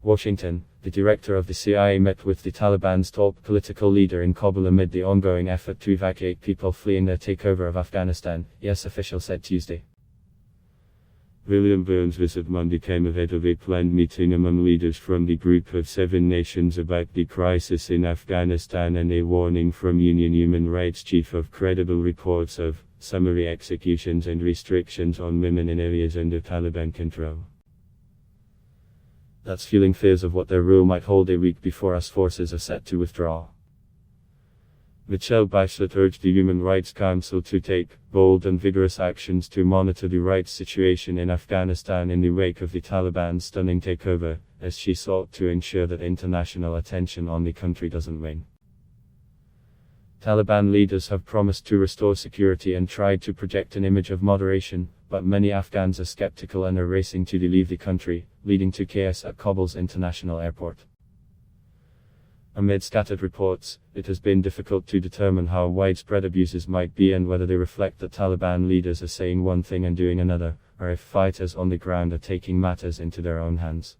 Washington, the director of the CIA met with the Taliban's top political leader in Kabul amid the ongoing effort to evacuate people fleeing their takeover of Afghanistan, US officials said Tuesday. William Burns visit Monday came ahead of a planned meeting among leaders from the Group of Seven Nations about the crisis in Afghanistan and a warning from Union Human Rights Chief of credible reports of summary executions and restrictions on women in areas under Taliban control. That's fueling fears of what their rule might hold a week before US forces are set to withdraw. Michelle Bachelet urged the Human Rights Council to take bold and vigorous actions to monitor the rights situation in Afghanistan in the wake of the Taliban's stunning takeover, as she sought to ensure that international attention on the country doesn't wane. Taliban leaders have promised to restore security and tried to project an image of moderation, but many Afghans are skeptical and are racing to leave the country, leading to chaos at Kabul's international airport. Amid scattered reports, it has been difficult to determine how widespread abuses might be and whether they reflect that Taliban leaders are saying one thing and doing another, or if fighters on the ground are taking matters into their own hands.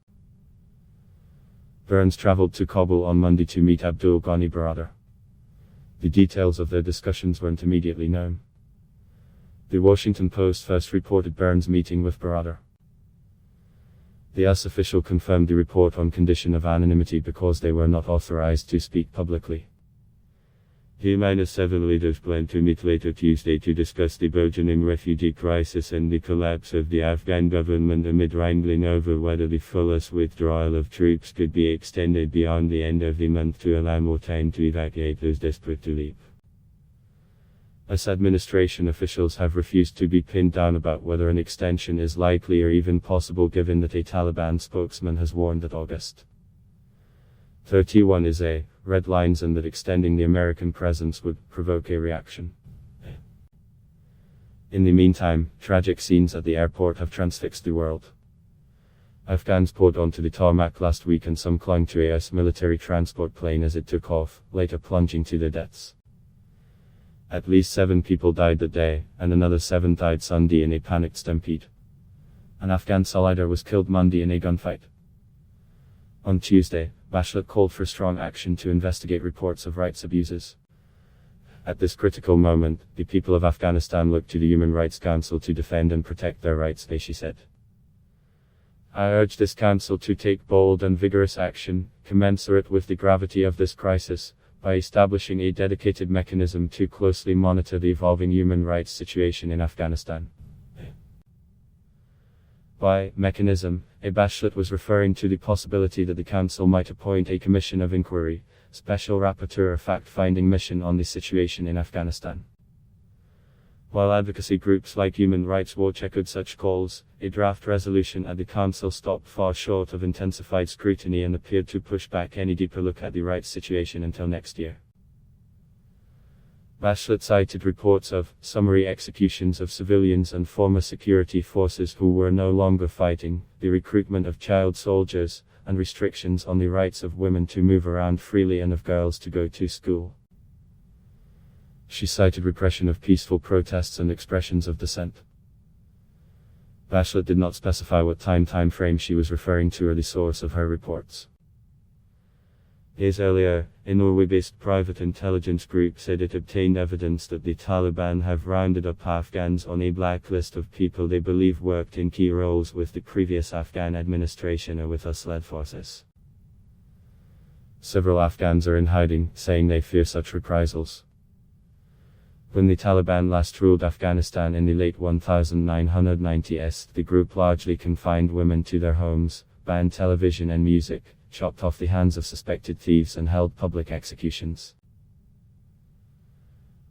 Burns traveled to Kabul on Monday to meet Abdul Ghani Baradar. The details of their discussions weren't immediately known. The Washington Post first reported Burns' meeting with Baradar. The US official confirmed the report on condition of anonymity because they were not authorized to speak publicly. G-7 leaders plan to meet later Tuesday to discuss the burgeoning refugee crisis and the collapse of the Afghan government amid wrangling over whether the fullest withdrawal of troops could be extended beyond the end of the month to allow more time to evacuate those desperate to leave. US administration officials have refused to be pinned down about whether an extension is likely or even possible, given that a Taliban spokesman has warned that August 31 is a red lines and that extending the American presence would provoke a reaction. In the meantime, tragic scenes at the airport have transfixed the world. Afghans poured onto the tarmac last week and some clung to a US military transport plane as it took off, later plunging to their deaths. At least 7 people died that day, and another 7 died Sunday in a panicked stampede. An Afghan soldier was killed Monday in a gunfight. On Tuesday, Bachelet called for strong action to investigate reports of rights abuses. At this critical moment, the people of Afghanistan look to the Human Rights Council to defend and protect their rights, she said. I urge this council to take bold and vigorous action, commensurate with the gravity of this crisis, by establishing a dedicated mechanism to closely monitor the evolving human rights situation in Afghanistan. By mechanism, Bachelet was referring to the possibility that the Council might appoint a commission of inquiry, special rapporteur or fact-finding mission on the situation in Afghanistan. While advocacy groups like Human Rights Watch echoed such calls, a draft resolution at the Council stopped far short of intensified scrutiny and appeared to push back any deeper look at the rights situation until next year. Bachelet cited reports of summary executions of civilians and former security forces who were no longer fighting, the recruitment of child soldiers, and restrictions on the rights of women to move around freely and of girls to go to school. She cited repression of peaceful protests and expressions of dissent. Bachelet did not specify what time frame she was referring to or the source of her reports. Days earlier, a Norway-based private intelligence group said it obtained evidence that the Taliban have rounded up Afghans on a blacklist of people they believe worked in key roles with the previous Afghan administration or with US-led forces. Several Afghans are in hiding, saying they fear such reprisals. When the Taliban last ruled Afghanistan in the late 1990s, the group largely confined women to their homes, banned television and music, chopped off the hands of suspected thieves and held public executions.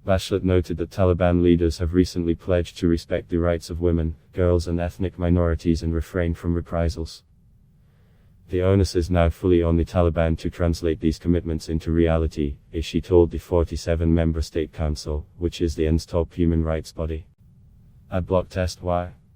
Bachelet noted that Taliban leaders have recently pledged to respect the rights of women, girls and ethnic minorities and refrain from reprisals. The onus is now fully on the Taliban to translate these commitments into reality, as she told the 47-member State Council, which is the UN's top human rights body. Adblock test. Why?